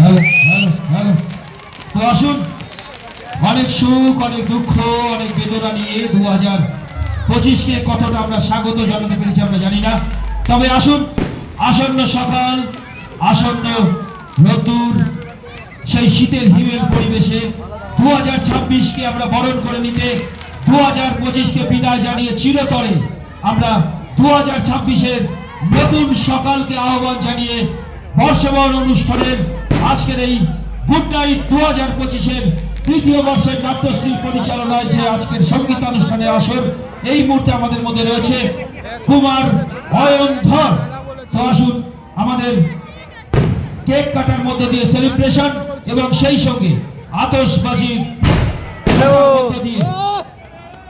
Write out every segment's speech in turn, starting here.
Hello hello hello. তো আসুন, অনেক সুখ, অনেক দুঃখ, অনেক বেদনা নিয়ে 2025-কে কতটা আমরা স্বাগত জানাতে পেরেছি আমরা জানি না। তবে আসুন, আসন্ন সকাল, আসন্ন রোদ্দুর, সেই শীতের হিমেল পরিবেশে 2026-কে আমরা বরণ করে নিতে 2025-কে বিদায় জানিয়ে চিরতরে আমরা 2026-এর নতুন সকালকে আহ্বান জানিয়ে বর্ষবরণ অনুষ্ঠানের আজকের এই গুড নাইট 2025-এর তৃতীয় বর্ষের নাট্যশ্রী পরিচালনায় যে আজকের সঙ্গীতানুষ্ঠানের আসর, এই মুহূর্তে আমাদের মধ্যে রয়েছে কুমার অয়নধর। তো আসুন, আমাদের কেক কাটার মধ্যে দিয়ে সেলিব্রেশন এবং সেই সঙ্গে আতশবাজির মধ্যে দিয়ে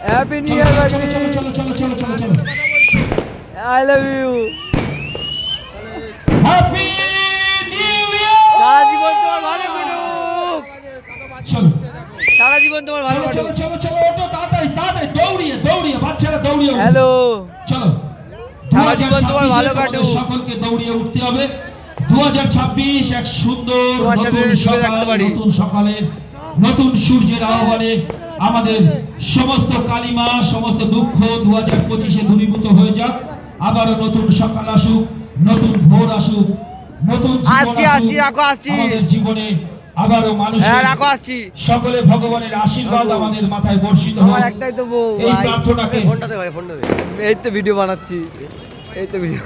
হ্যাপি নিউ ইয়ার বাজি। চলো চলো চলো চলো চলো চলো চলো। I love you. Happy new year. সারা জীবন তোমার ভালো কাটুক। চলো সারা জীবন তোমার ভালো চলো চলো কাটুক। চলো চলো, ওঠো তাড়াতাড়ি তাড়াতাড়ি, দৌড়িয়ে দৌড়িয়ে, বাচ্চারা দৌড়িয়ে উঠো। হ্যালো। চলো, সারা জীবন তোমার ভালো 2026-এ কাটুক। তোমাদের সকলকে দৌড়িয়ে উঠতে হবে। 2026 এক সুন্দর তোমার সাথে নতুন শুয়ে সকাল, থাকতে পারি। নতুন সকালে, নতুন সূর্যের আহ্বানে আমাদের সমস্ত কালিমা, সমস্ত দুঃখ 2025-এ দূরীভূত হয়ে যাক। আবারও নতুন সকাল আসুক, নতুন ভোর আসুক, নতুন জীবন আসছি, আসুক রাখো, আসছি। আমাদের জীবনে। আবারও মানুষের রাখো, আসছি। সকলে ভগবানের আশীর্বাদ রাখো। আমাদের মাথায় বর্ষিত হোক, আমার একটাই তো বউ, এই ভাই। প্রার্থনাকে এই তো ভিডিও বানাচ্ছি। এই তো ভিডিও।